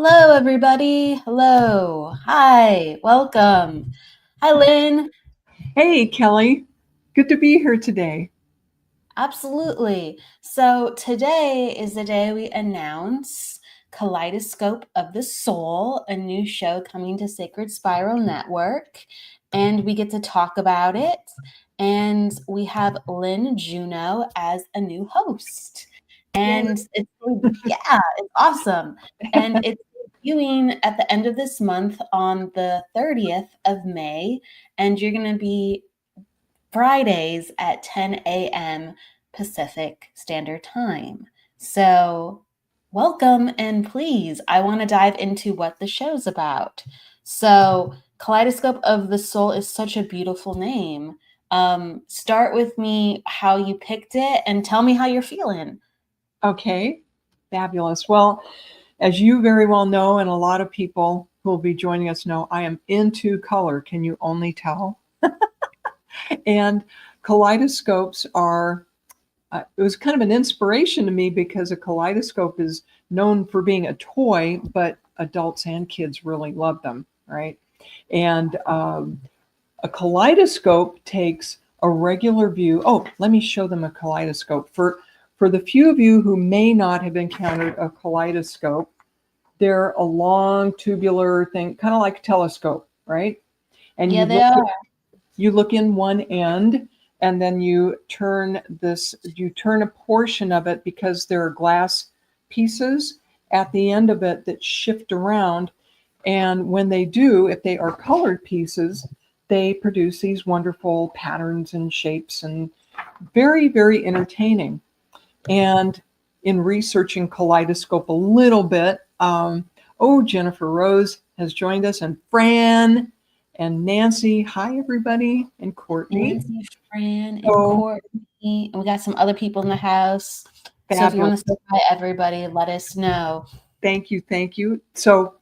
Hello, everybody. Hello. Hi. Welcome. Hi, Lynn. Hey, Kelly. Good to be here today. Absolutely. So, today is the day we announce Kaleidoscope of the Soul, a new show coming to Sacred Spiral Network. And we get to talk about it. And we have Lynne Juneau as a new host. Yay. And it's awesome. And it's debuting at the end of this month on the 30th of May. And you're going to be Fridays at 10 a.m. Pacific Standard Time. So, welcome and please, I want to dive into what the show's about. So, Kaleidoscope of the Soul is such a beautiful name. Start with me how you picked it and tell me how you're feeling. Okay, fabulous. Well, as you very well know, and a lot of people who will be joining us know, I am into color. Can you only tell? And kaleidoscopes are, it was kind of an inspiration to me because a kaleidoscope is known for being a toy, but adults and kids really love them, right? And a kaleidoscope takes a regular view. Oh, let me show them a kaleidoscope. For the few of you who may not have encountered a kaleidoscope, they're a long tubular thing, kind of like a telescope, right? And Yeah, they are. you look in one end and then you turn a portion of it because there are glass pieces at the end of it that shift around. And when they do, if they are colored pieces, they produce these wonderful patterns and shapes and very, very entertaining. And in researching Kaleidoscope a little bit, Jennifer Rose has joined us, and Fran and Nancy. Hi, everybody, and Courtney. Nancy, Fran, and So Courtney. And we got some other people in the house. So if you want fabulous. to say hi, everybody, let us know. Thank you. Thank you. So,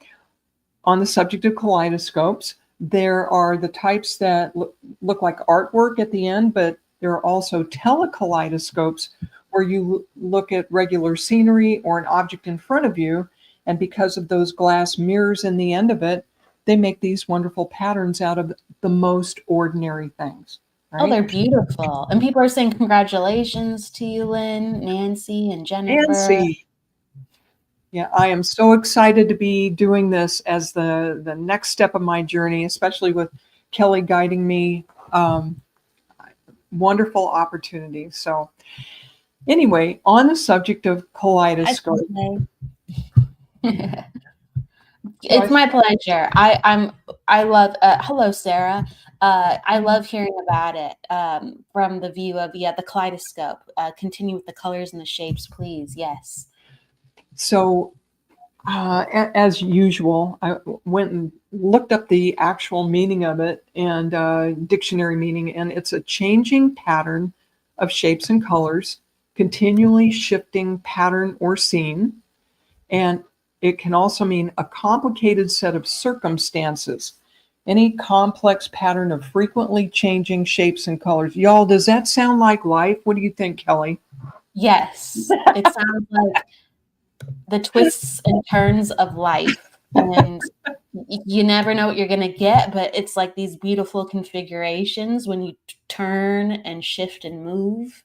on the subject of kaleidoscopes, there are the types that look like artwork at the end, but there are also telekaleidoscopes where you look at regular scenery or an object in front of you. And because of those glass mirrors in the end of it, they make these wonderful patterns out of the most ordinary things, Oh, right? they're beautiful. And people are saying congratulations to you, Lynn, Nancy, and Jennifer. Nancy. Yeah, I am so excited to be doing this as the next step of my journey, especially with Kelly guiding me. Wonderful opportunity. So, anyway, on the subject of Hi, kaleidoscope, Lynn. so I, It's my pleasure. I love hello, Sarah. I love hearing about it from the view of the kaleidoscope. Continue with the colors and the shapes, please. Yes. so as usual, I went and looked up the actual meaning of it and dictionary meaning, and it's a changing pattern of shapes and colors, continually shifting pattern or scene. And it can also mean a complicated set of circumstances, any complex pattern of frequently changing shapes and colors. Y'all, does that sound like life? What do you think, Kelly? Yes. It sounds like the twists and turns of life. And you never know what you're going to get, but it's like these beautiful configurations when you turn and shift and move.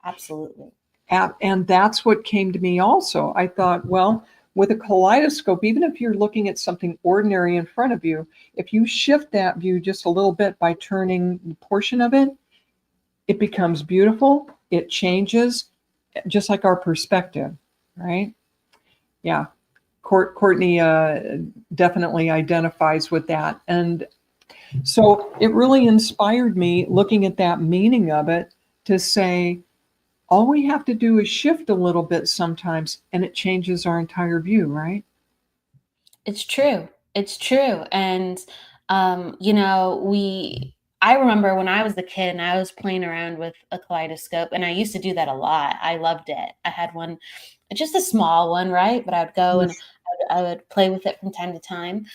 Absolutely. And that's what came to me also. I thought, well, with a kaleidoscope, even if you're looking at something ordinary in front of you, if you shift that view just a little bit by turning a portion of it, it becomes beautiful. It changes, just like our perspective, right? Yeah. Courtney definitely identifies with that. And so it really inspired me looking at that meaning of it to say, all we have to do is shift a little bit sometimes and it changes our entire view, right? It's true. It's true. And I remember when I was a kid and I was playing around with a kaleidoscope, and I used to do that a lot. I loved it. I had one, just a small one, right? But I would go and I would play with it from time to time.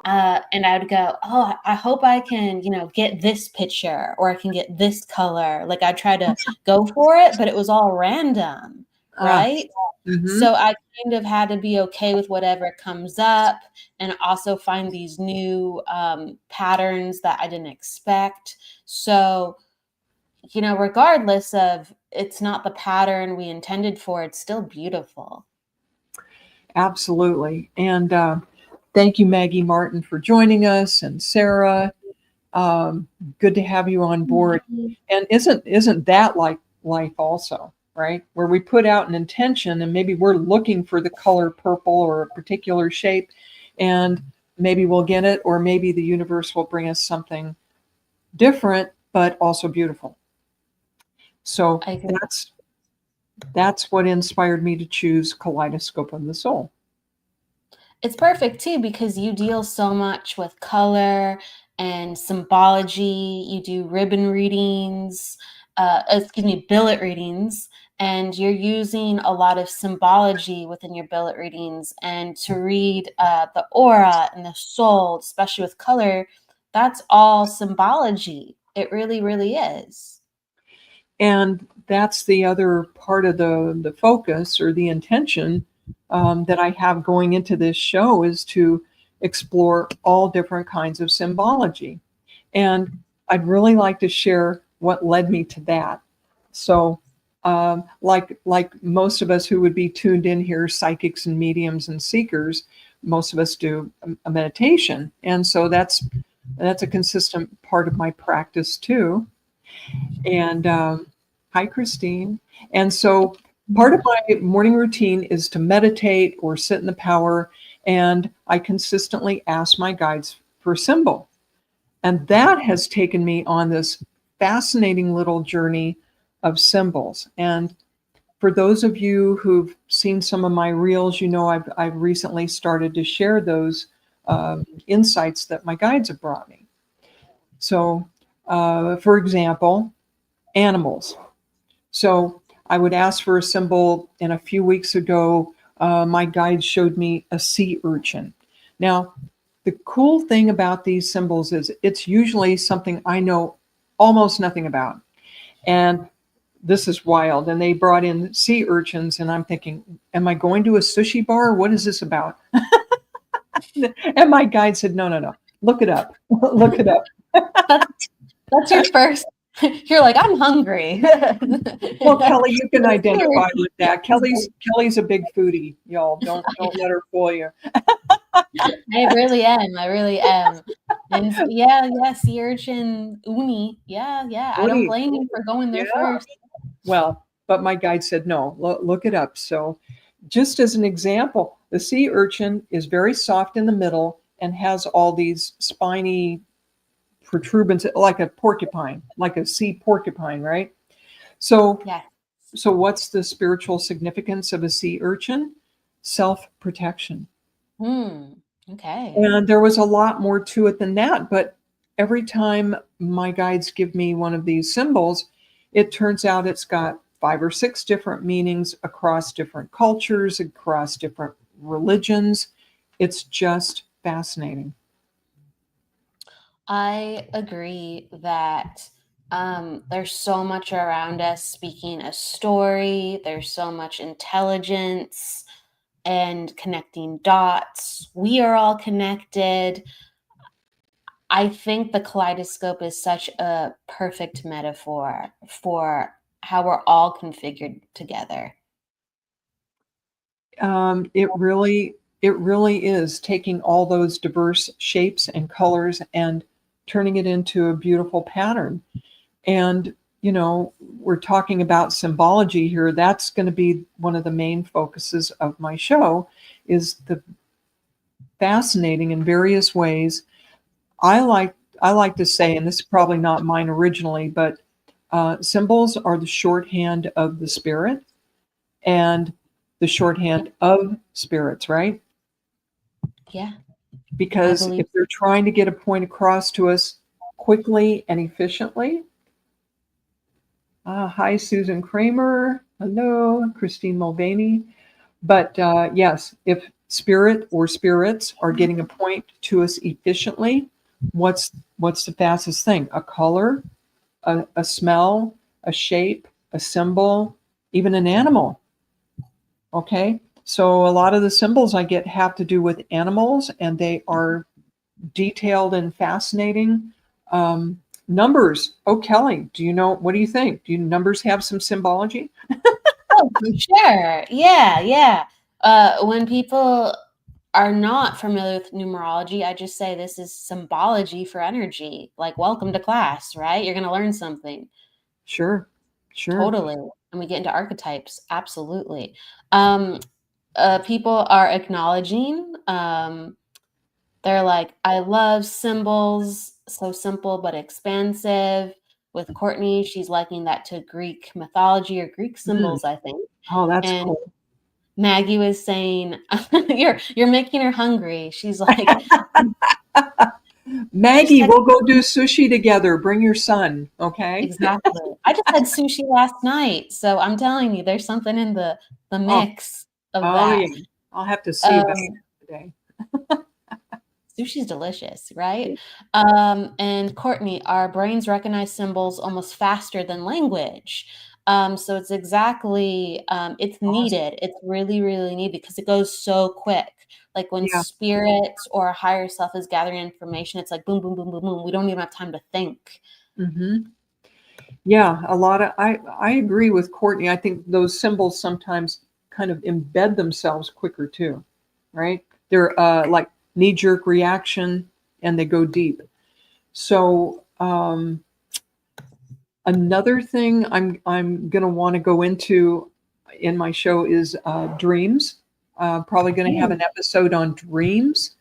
And I would go, oh, I hope I can, get this picture or I can get this color. Like I tried to go for it, but it was all random. Ah, right? mhm. So I kind of had to be okay with whatever comes up and also find these new patterns that I didn't expect. So, regardless of it's not the pattern we intended for, it's still beautiful. Absolutely. And thank you, Maggie Martin, for joining us, and Sarah. Um, Good to have you on board. And isn't that like life also, right? Where we put out an intention and maybe we're looking for the color purple or a particular shape, and maybe we'll get it, or maybe the universe will bring us something different but also beautiful. So I agree. that's what inspired me to choose Kaleidoscope of the Soul. It's perfect too because you deal so much with color and symbology. You do ribbon readings, excuse me, billet readings, and you're using a lot of symbology within your billet readings. And to read the aura and the soul, especially with color, that's all symbology. It really, really is. And that's the other part of the focus or the intention that I have going into this show, is to explore all different kinds of symbology. And I'd really like to share what led me to that. So, like most of us who would be tuned in here, psychics and mediums and seekers, most of us do a meditation, and so that's a consistent part of my practice too. And hi, Christine. And so part of my morning routine is to meditate or sit in the power. And I consistently ask my guides for a symbol. And that has taken me on this fascinating little journey of symbols. And for those of you who've seen some of my reels, I've recently started to share those insights that my guides have brought me. So, for example, animals. So I would ask for a symbol, and a few weeks ago, my guide showed me a sea urchin. Now, the cool thing about these symbols is it's usually something I know almost nothing about. And this is wild. And they brought in sea urchins, and I'm thinking, am I going to a sushi bar? What is this about? And my guide said, no, no, no, look it up. Look it up. That's your first. You're like, I'm hungry. Well, Kelly, you can identify with that. Kelly's a big foodie, y'all. Don't let her fool you. I really am. I really am. And yeah, yeah, sea urchin, uni. Yeah, yeah. I don't Foodie, blame you for going yeah. there first. Well, but my guide said no. Look it up. So, just as an example, the sea urchin is very soft in the middle and has all these spiny protuberances, like a porcupine, like a sea porcupine, right? So, Yeah. so what's the spiritual significance of a sea urchin? Self-protection. Okay. And there was a lot more to it than that. But every time my guides give me one of these symbols, it turns out it's got 5 or 6 different meanings across different cultures, across different religions. It's just fascinating. I agree that there's so much around us speaking a story. There's so much intelligence and connecting dots. We are all connected. I think the kaleidoscope is such a perfect metaphor for how we're all configured together. It really is taking all those diverse shapes and colors and turning it into a beautiful pattern. And, we're talking about symbology here. That's going to be one of the main focuses of my show, is the fascinating in various ways. I like to say, and this is probably not mine originally, but symbols are the shorthand of the spirit and the shorthand of spirits, right? Yeah, I Because believe. if they're trying to get a point across to us quickly and efficiently, hi, Susan Kramer. Hello, Christine Mulvaney. But yes, if spirit or spirits are getting a point to us efficiently, what's the fastest thing? A color, a smell, a shape, a symbol, even an animal. Okay. So a lot of the symbols I get have to do with animals, and they are detailed and fascinating. Numbers. Oh, Kelly, do you know, what do you think? Do numbers have some symbology? Oh, for sure. Yeah, yeah. When people are not familiar with numerology, I just say this is symbology for energy. Like, welcome to class, right? You're going to learn something. Sure. Sure. Totally. And we get into archetypes. Absolutely. Um, People are acknowledging, they're like, I love symbols, so simple but expansive. With Courtney, she's liking that to Greek mythology or Greek Mm. symbols, I think. Oh, that's And cool. Maggie was saying, you're making her hungry. She's like, I just Maggie, had we'll go do sushi together. Bring your son. Okay. exactly. I just had sushi last night, so I'm telling you, there's something in the Oh, mix of oh that. yeah. I'll have to see about Um, that today. Sushi's delicious, right? Yeah. And Courtney, our brains recognize symbols almost faster than language. So it's exactly, it's Awesome. needed. It's really, really needed because it goes so quick. Like when Yeah. spirit or a higher self is gathering information, it's like boom, boom, boom, boom, boom. We don't even have time to think. Hmm. Yeah, a lot of I agree with Courtney. I think those symbols sometimes kind of embed themselves quicker too, right? They're like knee-jerk reaction and they go deep. So another thing I'm going to want to go into in my show is dreams. Probably going to have an episode on dreams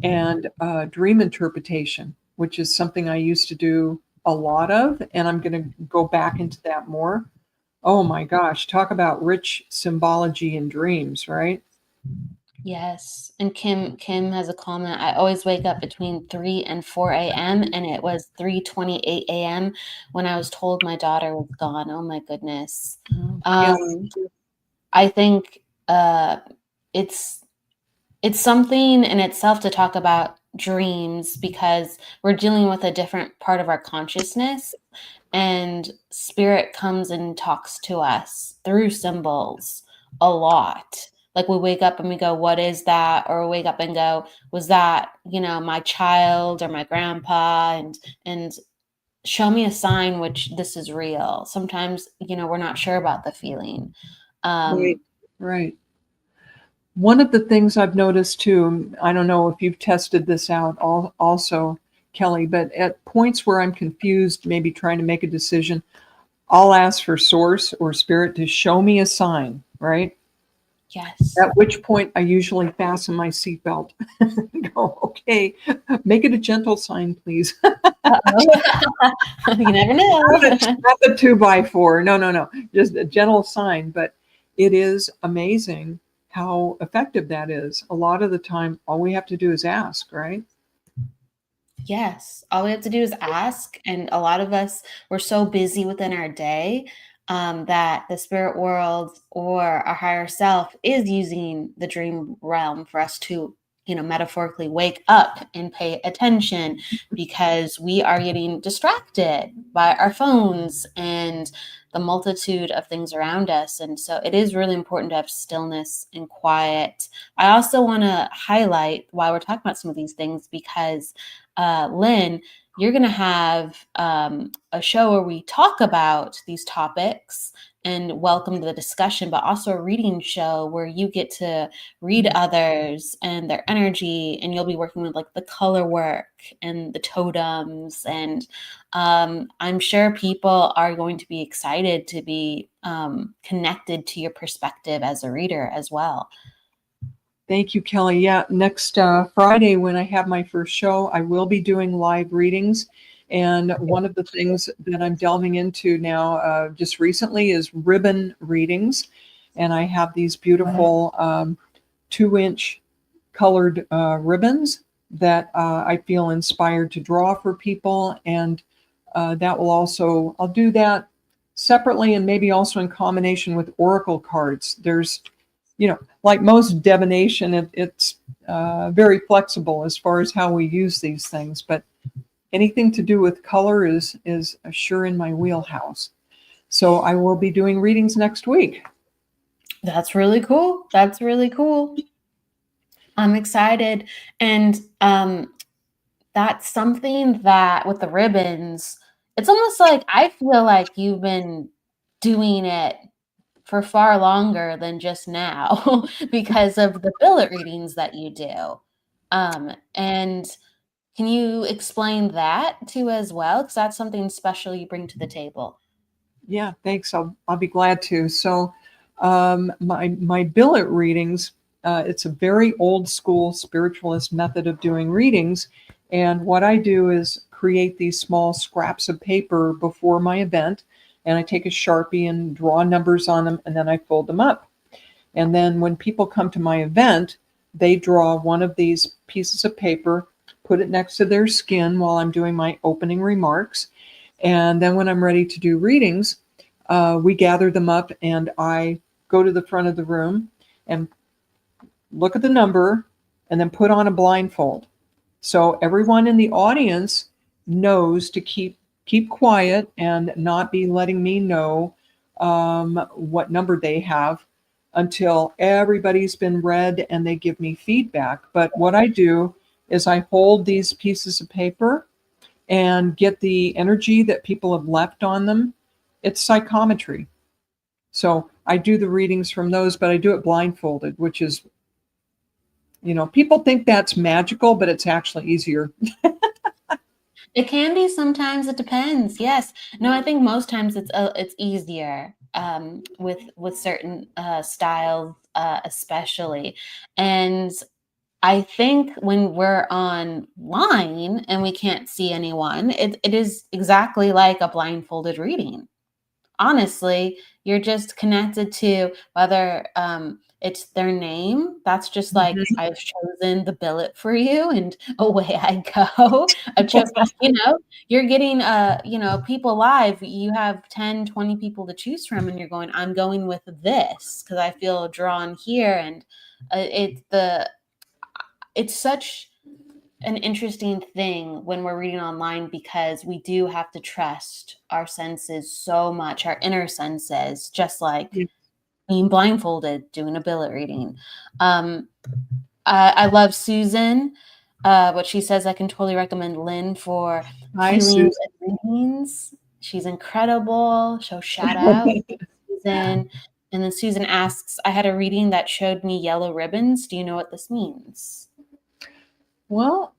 and dream interpretation, which is something I used to do a lot of, and I'm going to go back into that more. Oh my gosh, talk about rich symbology in dreams, right? Yes. And Kim has a comment. I always wake up between 3 and 4 a.m. and it was 3:28 a.m. when I was told my daughter was gone. Oh my goodness. Yeah. Um, I think it's it's something in itself to talk about dreams because we're dealing with a different part of our consciousness and spirit comes and talks to us through symbols a lot. Like we wake up and we go, what is that? Or we wake up and go, was that, my child or my grandpa? And show me a sign which this is real. Sometimes, we're not sure about the feeling. Right, Um, right. One of the things I've noticed too, I don't know if you've tested this out also, Kelly, but at points where I'm confused, maybe trying to make a decision, I'll ask for source or spirit to show me a sign, right? yes. At which point I usually fasten my seatbelt and go, okay, make it a gentle sign, please. Uh-oh. You never know. Not the 2x4. No, no, no. Just a gentle sign. But it is amazing how effective that is. A lot of the time, all we have to do is ask, right? Yes. All we have to do is ask. And a lot of us, we're so busy within our day that the spirit world or our higher self is using the dream realm for us to, metaphorically wake up and pay attention because we are getting distracted by our phones and the multitude of things around us. And so it is really important to have stillness and quiet. I also want to highlight why we're talking about some of these things because Lynn, you're going to have a show where we talk about these topics and welcome the discussion, but also a reading show where you get to read others and their energy, and you'll be working with like the color work and the totems. And I'm sure people are going to be excited to be connected to your perspective as a reader as well. Thank you, Kelly. Yeah, next Friday when I have my first show, I will be doing live readings. And one of the things that I'm delving into now, just recently, is ribbon readings. And I have these beautiful 2-inch colored ribbons that I feel inspired to draw for people. And that will also, I'll do that separately and maybe also in combination with oracle cards. There's, like most divination, it's very flexible as far as how we use these things. But anything to do with color is sure in my wheelhouse. So I will be doing readings next week. That's really cool. That's really cool. I'm excited. And that's something that with the ribbons, it's almost like I feel like you've been doing it for far longer than just now because of the billet readings that you do. And can you explain that too as well? Because that's something special you bring to the table. Yeah, thanks. I'll be glad to. So, my billet readings, it's a very old school spiritualist method of doing readings, and what I do is create these small scraps of paper before my event, and I take a Sharpie and draw numbers on them, and then I fold them up. And then when people come to my event, they draw one of these pieces of paper, put it next to their skin while I'm doing my opening remarks. And then when I'm ready to do readings, we gather them up and I go to the front of the room and look at the number and then put on a blindfold. So everyone in the audience knows to keep quiet and not be letting me know what number they have until everybody's been read and they give me feedback. But what I do is I hold these pieces of paper and get the energy that people have left on them. It's psychometry. So I do the readings from those, but I do it blindfolded, which is, people think that's magical, but it's actually easier. It can be sometimes. It depends. Yes. No, I think most times it's easier with certain styles, especially. And I think when we're online and we can't see anyone, it is exactly like a blindfolded reading. Honestly, you're just connected to whether it's their name. That's just like Mhm. I've chosen the billet for you, and away I go. I've chosen, you're getting people live. You have 10, 20 people to choose from, and you're going, I'm going with this because I feel drawn here. And it's such an interesting thing when we're reading online because we do have to trust our senses so much, our inner senses, just like Yeah. being blindfolded, doing a billet reading. Um, I love Susan. What she says, I can totally recommend Lynne for Hi, healing Susan. and readings. She's incredible. So shout out Susan. And then Susan asks, I had a reading that showed me yellow ribbons. Do you know what this means? Well,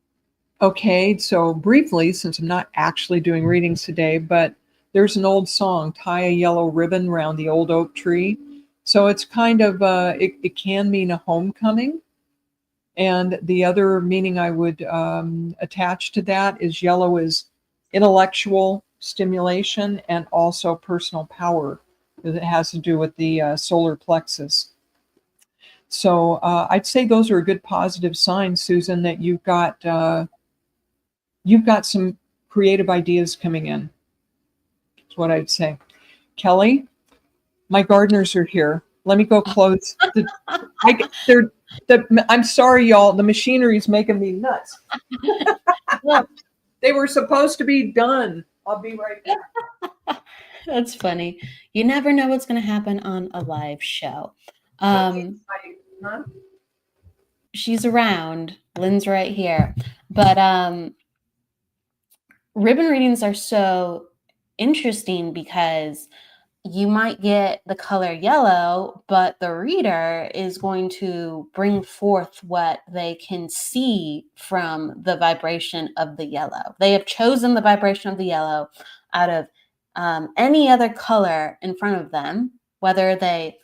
okay, so briefly, since I'm not actually doing readings today, but there's an old song, Tie a Yellow Ribbon Round the Old Oak Tree. So it's kind of, it can mean a homecoming. And the other meaning I would attach to that is yellow is intellectual stimulation and also personal power. It has to do with the solar plexus. So I'd say those are a good positive signs, Susan, that you've got some creative ideas coming in. That's what I'd say. Kelly, my gardeners are here. Let me go close. They're, I'm sorry, y'all. The machinery is making me nuts. Well, They were supposed to be done. I'll be right back. that's funny. You never know what's going to happen on a live show. Um, Huh? she's around. Lynn's right here. But ribbon readings are so interesting because you might get the color yellow, but the reader is going to bring forth what they can see from the vibration of the yellow. They have chosen the vibration of the yellow out of any other color in front of them, whether they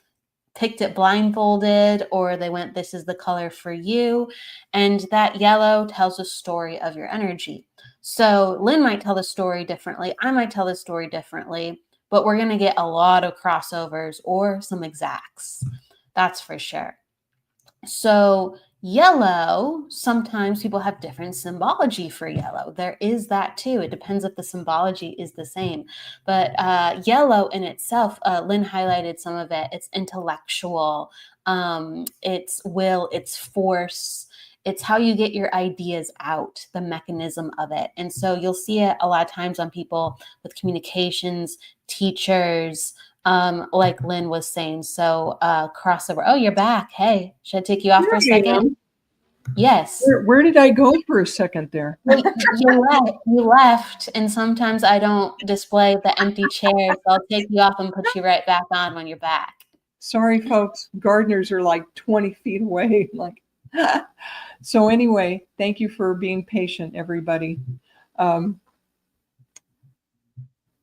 picked it blindfolded or they went, this is the color for you. And that yellow tells a story of your energy. So Lynne might tell the story differently. I might tell the story differently, but we're going to get a lot of crossovers or some exacts. That's for sure. So yellow, sometimes people have different symbology for yellow. There is that too. It depends if the symbology is the same. But yellow in itself, Lynne highlighted some of it. It's intellectual, it's will, it's force. It's how you get your ideas out, the mechanism of it. And so you'll see it a lot of times on people with communications, teachers, like Lynn was saying. So crossover. Oh, you're back. Hey, should I take you off Here for a I second? am. Yes. Where did I go for a second there? Well, you left, and sometimes I don't display the empty chair, so I'll take you off and put you right back on when you're back. Sorry, folks. Gardeners are like 20 feet away. Like, so anyway, thank you for being patient, everybody.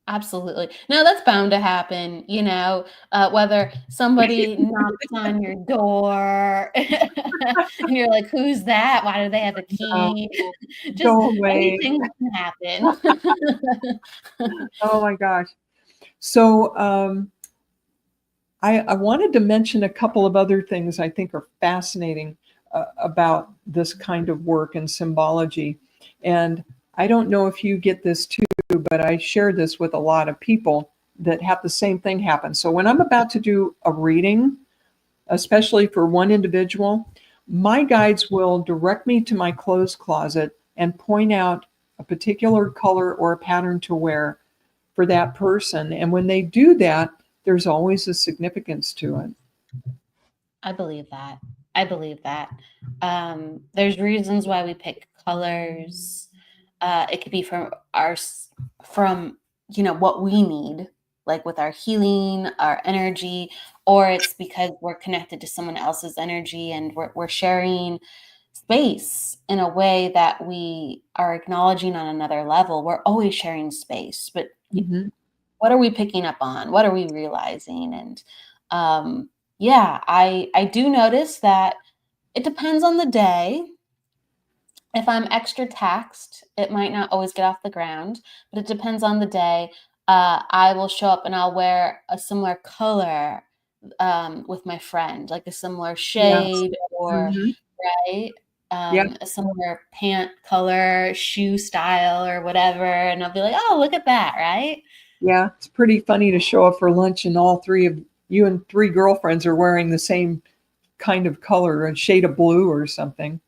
Absolutely. No, that's bound to happen, whether somebody knocks on your door and you're like, who's that? Why do they have a key? Just Go away. anything can happen. Oh my gosh. So I wanted to mention a couple of other things I think are fascinating about this kind of work and symbology. And I don't know if you get this too, but I share this with a lot of people that have the same thing happen. So when I'm about to do a reading, especially for one individual, my guides will direct me to my clothes closet and point out a particular color or a pattern to wear for that person. And when they do that, there's always a significance to it. I believe that. There's reasons why we pick colors. It could be from what we need, like with our healing, our energy, or it's because we're connected to someone else's energy and we're sharing space in a way that we are acknowledging on another level. We're always sharing space, but what are we picking up on? What are we realizing? And I do notice that it depends on the day. If I'm extra taxed, it might not always get off the ground, but it depends on the day. I will show up and I'll wear a similar color with my friend, like a similar shade or right, a similar pant color, shoe style, or whatever, and I'll be like, "Oh, look at that!" Right? Yeah, it's pretty funny to show up for lunch and all three of you and three girlfriends are wearing the same kind of color, a shade of blue or something.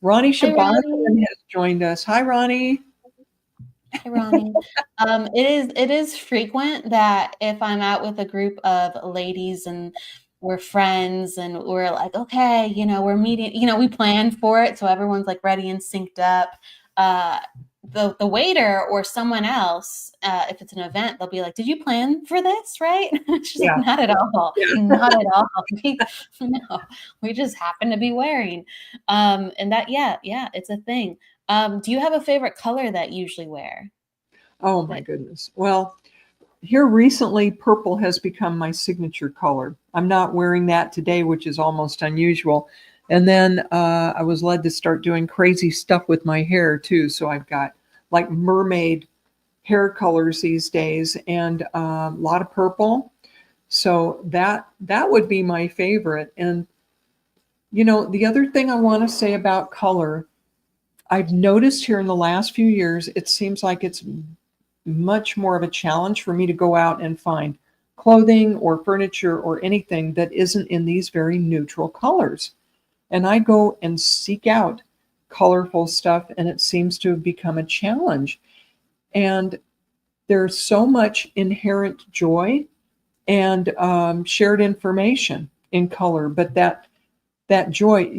Ronnie Hi, Shabazzian has joined us. Hi, Ronnie. Hey, Ronnie. It is frequent that if I'm out with a group of ladies and we're friends and we're like, okay, we're meeting, we plan for it, so everyone's like ready and synced up. The waiter or someone else, if it's an event, they'll be like, "Did you plan for this?" Right? She's like, "Not at all, not at all. No, we just happen to be wearing." And that, yeah, it's a thing. Do you have a favorite color that you usually wear? Oh my goodness. Well, here recently, purple has become my signature color. I'm not wearing that today, which is almost unusual. And then I was led to start doing crazy stuff with my hair too. So I've got like mermaid hair colors these days and a lot of purple. So that would be my favorite. And the other thing I want to say about color, I've noticed here in the last few years, it seems like it's much more of a challenge for me to go out and find clothing or furniture or anything that isn't in these very neutral colors. And I go and seek out colorful stuff, and it seems to have become a challenge. And there's so much inherent joy and shared information in color, but that joy,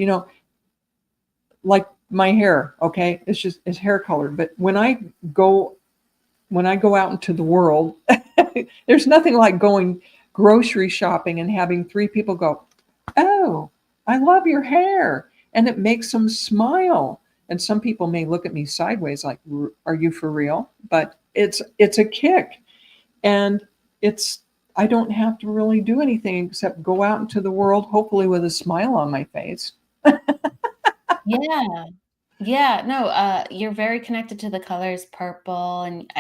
like my hair, okay, it's hair color. But when I go out into the world, there's nothing like going grocery shopping and having three people go, "Oh, I love your hair." And it makes them smile. And some people may look at me sideways like, "Are you for real?" But it's a kick. And I don't have to really do anything except go out into the world, hopefully with a smile on my face. Yeah. Yeah, no, you're very connected to the colors purple, and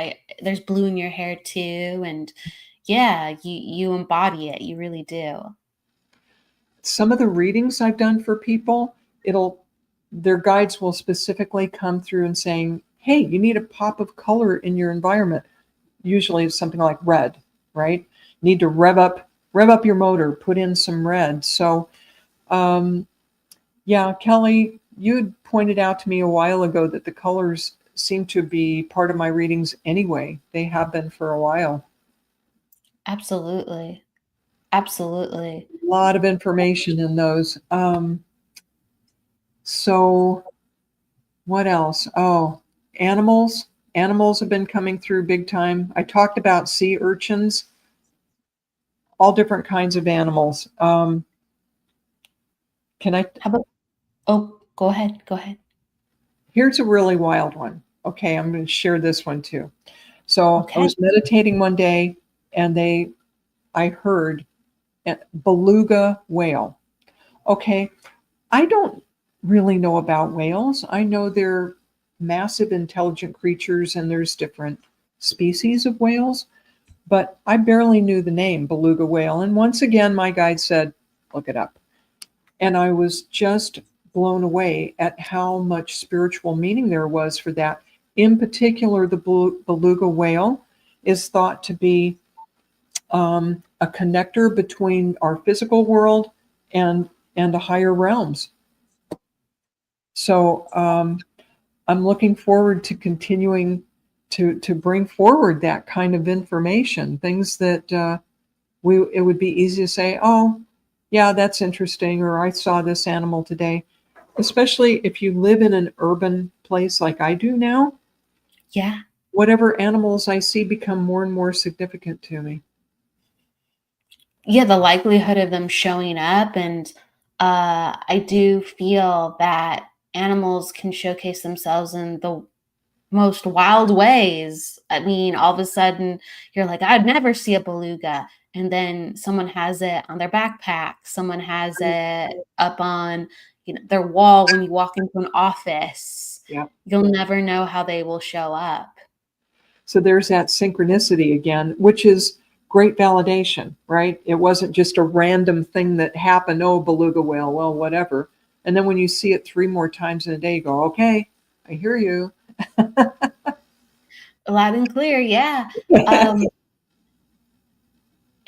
there's blue in your hair too, and yeah, you embody it, you really do. Some of the readings I've done for people, their guides will specifically come through and saying, "Hey, you need a pop of color in your environment." Usually it's something like red, right? Need to rev up your motor, put in some red. So, yeah, Kelly, you had pointed out to me a while ago that the colors seem to be part of my readings anyway. They have been for a while. Absolutely. Absolutely. A lot of information in those. So what else? Oh, animals. Animals have been coming through big time. I talked about sea urchins, all different kinds of animals. Can I? How about, oh, go ahead. Go ahead. Here's a really wild one. Okay, I'm going to share this one too. So I Okay. was meditating one day, and I heard a beluga whale. Okay, I don't really know about whales. I know they're massive, intelligent creatures, and there's different species of whales, but I barely knew the name beluga whale. And once again, my guide said, look it up. And I was just blown away at how much spiritual meaning there was for that. In particular, the beluga whale is thought to be a connector between our physical world and the higher realms. So I'm looking forward to continuing to bring forward that kind of information, things that it would be easy to say, oh, yeah, that's interesting, or I saw this animal today. Especially if you live in an urban place like I do now, Yeah. whatever animals I see become more and more significant to me. Yeah, the likelihood of them showing up, and I do feel that animals can showcase themselves in the most wild ways. I mean, all of a sudden you're like, I'd never see a beluga. And then someone has it on their backpack. Someone has it up on, their wall when you walk into an office. Yeah. You'll never know how they will show up. So there's that synchronicity again, which is great validation, right? It wasn't just a random thing that happened. Oh, beluga whale, well, whatever. And then when you see it 3 more times in a day, you go, okay, I hear you. Loud and clear, yeah.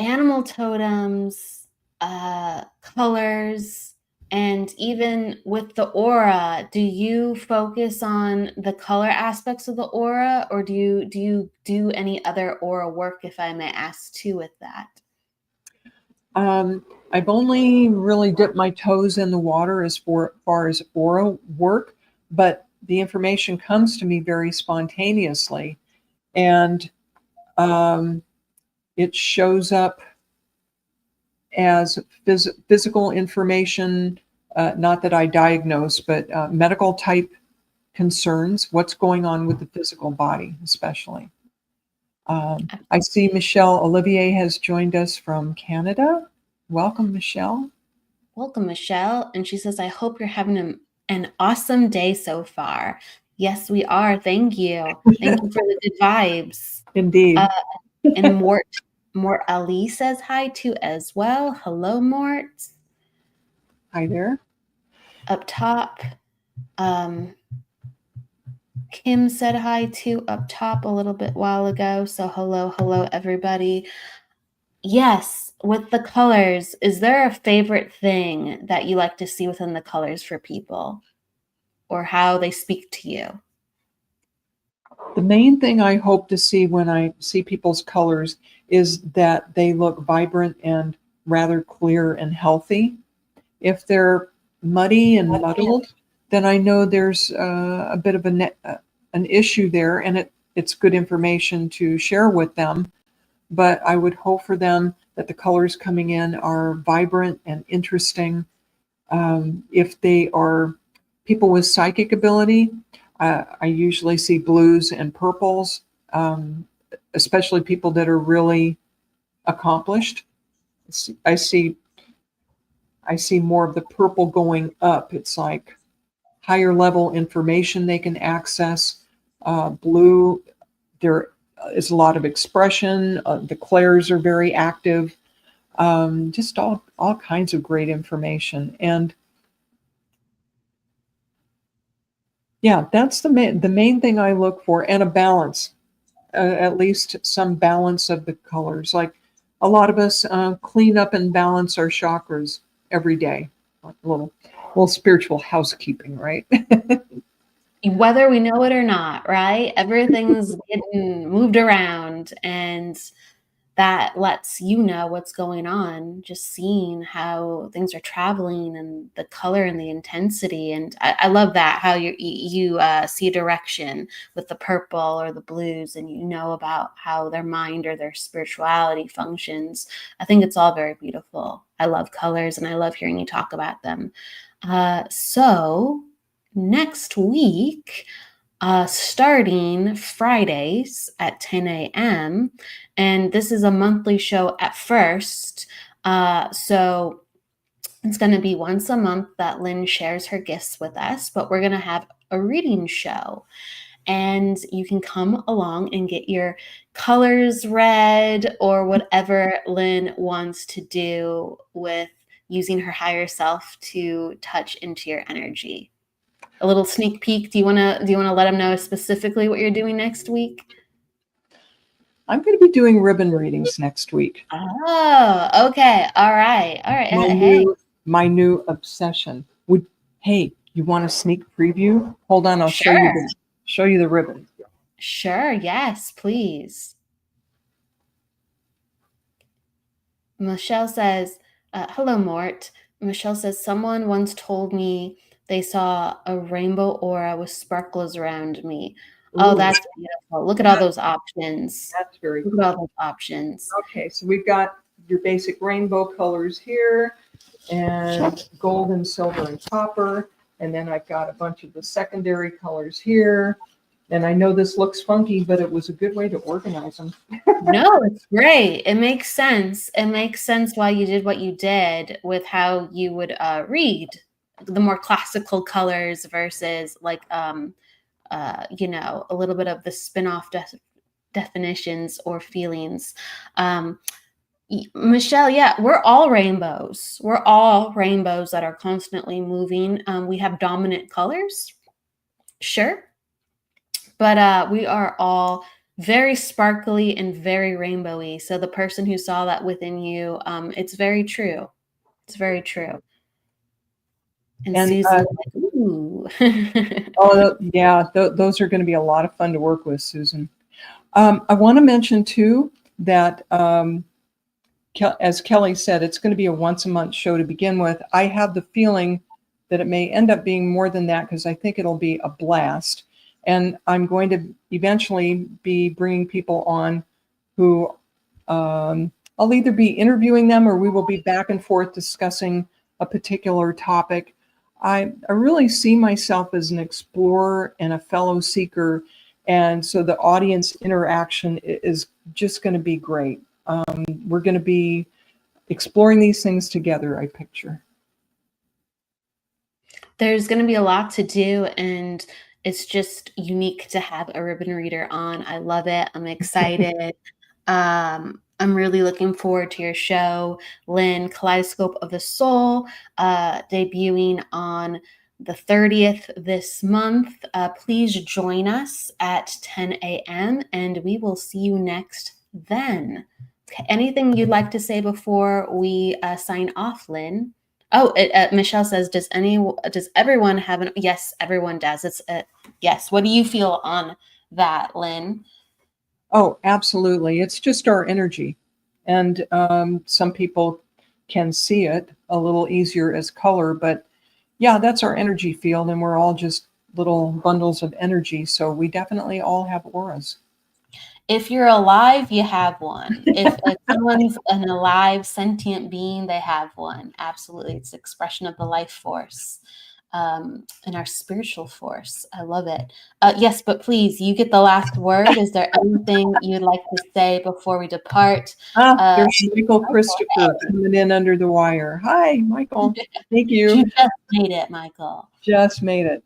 Animal totems, colors, and even with the aura, do you focus on the color aspects of the aura, or do you do any other aura work, if I may ask too, with that? I've only really dipped my toes in the water as far as aura work, but the information comes to me very spontaneously. And um, it shows up as physical information, not that I diagnose, but medical type concerns, what's going on with the physical body, especially. I see Michelle Olivier has joined us from Canada. Welcome, Michelle. Welcome, Michelle. And she says, I hope you're having an awesome day so fart. Yes, we are. Thank you. Thank you for the good vibes. Indeed. And Mort Ali says hi too as well. Hello, Mort. Hi there. Up top. Kim said hi too up top a little bit while ago. So hello, everybody. Yes, with the colors, is there a favorite thing that you like to see within the colors for people, or how they speak to you? The main thing I hope to see when I see people's colors is that they look vibrant and rather clear and healthy. If they're muddy and muddled, then I know there's a bit of an issue there, and it's good information to share with them. But I would hope for them that the colors coming in are vibrant and interesting. If they are people with psychic ability, I usually see blues and purples, especially people that are really accomplished. I see more of the purple going up. It's like higher level information they can access. Blue, there is a lot of expression. The clairs are very active. Just all kinds of great information. And yeah, that's the main thing I look for, and a balance, at least some balance of the colors. Like a lot of us clean up and balance our chakras every day. Like a little spiritual housekeeping, right? Whether we know it or not, right? Everything's getting moved around, and that lets you know what's going on, just seeing how things are traveling and the color and the intensity. And I love that, how you see direction with the purple or the blues, and you know about how their mind or their spirituality functions. I think it's all very beautiful. I love colors, and I love hearing you talk about them. So next week, starting Fridays at 10 a.m. And this is a monthly show at first. So it's going to be once a month that Lynne shares her gifts with us, but we're going to have a reading show. And you can come along and get your colors read, or whatever Lynne wants to do with using her higher self to touch into your energy. A little sneak peek. Do you want to let them know specifically what you're doing next week? I'm going to be doing ribbon readings next week. Oh, okay. All right. My new obsession. Hey, you want a sneak preview? Hold on, I'll show you the ribbon. Sure. Yes, please. Michelle says, hello, Mort. Michelle says, someone once told me they saw a rainbow aura with sparkles around me. Oh, ooh, that's beautiful. Look at all those options. That's very cool. Look at all those options. Okay, so we've got your basic rainbow colors here, and gold and silver and copper. And then I've got a bunch of the secondary colors here. And I know this looks funky, but it was a good way to organize them. No, it's great. It makes sense. It makes sense why you did what you did with how you would read the more classical colors versus like, you know, a little bit of the spin-off definitions or feelings. Michelle, yeah, we're all rainbows. We're all rainbows that are constantly moving. We have dominant colors, sure. But we are all very sparkly and very rainbowy. So the person who saw that within you, it's very true. It's very true. And Susan, like, ooh. Oh, yeah, those are going to be a lot of fun to work with, Susan. I want to mention, too, that as Kelly said, it's going to be a once-a-month show to begin with. I have the feeling that it may end up being more than that, because I think it'll be a blast. And I'm going to eventually be bringing people on who I'll either be interviewing them, or we will be back and forth discussing a particular topic. I really see myself as an explorer and a fellow seeker. And so the audience interaction is just going to be great. We're going to be exploring these things together, I picture. There's going to be a lot to do, and it's just unique to have a ribbon reader on. I love it. I'm excited. I'm really looking forward to your show, Lynne, Kaleidoscope of the Soul, debuting on the 30th this month. Please join us at 10 a.m. and we will see you next then. Okay. Anything you'd like to say before we sign off, Lynne? Oh, Michelle says, does everyone have an, yes, everyone does. It's yes. What do you feel on that, Lynne? Oh, absolutely. It's just our energy. And some people can see it a little easier as color, but yeah, that's our energy field, and we're all just little bundles of energy. So we definitely all have auras. If you're alive, you have one. If someone's an alive, sentient being, they have one. Absolutely. It's the expression of the life force and our spiritual force. I love it. Yes, but please, you get the last word. Is there anything you'd like to say before we depart? There's Michael Christopher coming in under the wire. Hi, Michael. Thank you. You just made it, Michael. Just made it.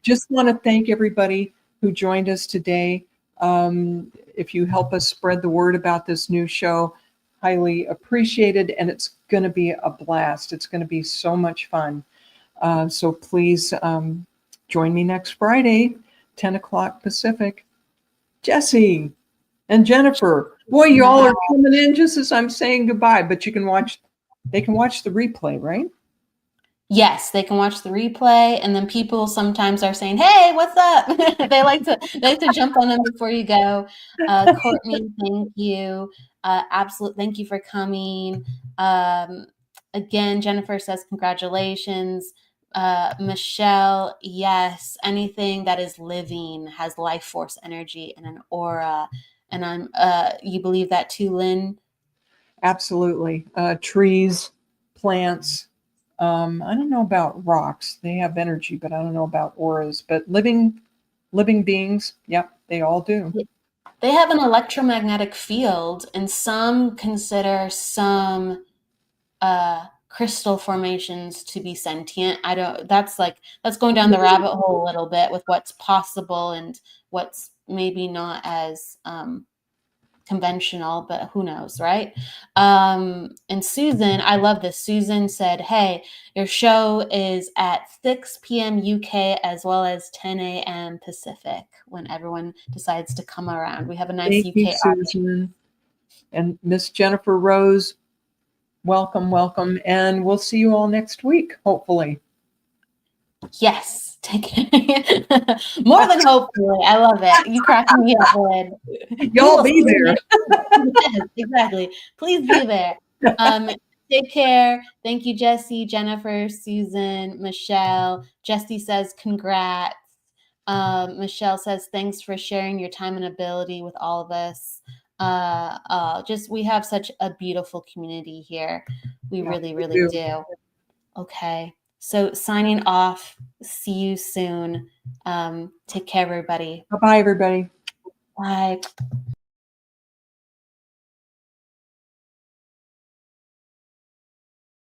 Just want to thank everybody who joined us today. If you help us spread the word about this new show, highly appreciated, and it's going to be a blast. It's going to be so much fun. So please join me next Friday, 10 o'clock Pacific. Jesse and Jennifer, boy, you all are coming in just as I'm saying goodbye, but they can watch the replay, right? Yes, they can watch the replay, and then people sometimes are saying, "Hey, what's up?" They like to jump on them before you go. Courtney, thank you. Thank you for coming. Um, Again, Jennifer says congratulations. Michelle, yes, anything that is living has life force energy and an aura. And you believe that too, Lynn? Absolutely. Trees, plants. I don't know about rocks. They have energy, but I don't know about auras. But living beings, yep, they all do. They have an electromagnetic field, and some consider some crystal formations to be sentient. I don't. That's going down the rabbit hole a little bit with what's possible and what's maybe not as conventional, but who knows, right? And Susan, I love this. Susan said, "Hey, your show is at 6 p.m. UK as well as 10 a.m. Pacific when everyone decides to come around. We have a nice Thank you, UK audience." Susan. And Miss Jennifer Rose, welcome, welcome. And we'll see you all next week, hopefully. Yes, take it. More than hopefully. I love it. You crack me up, Lynn. Y'all be there. Yes, exactly. Please be there. Take care. Thank you, Jesse, Jennifer, Susan, Michelle. Jesse says congrats. Michelle says thanks for sharing your time and ability with all of us. Just we have such a beautiful community here. We really, really do. Okay. So signing off. See you soon. Take care, everybody. Bye-bye, everybody. Bye.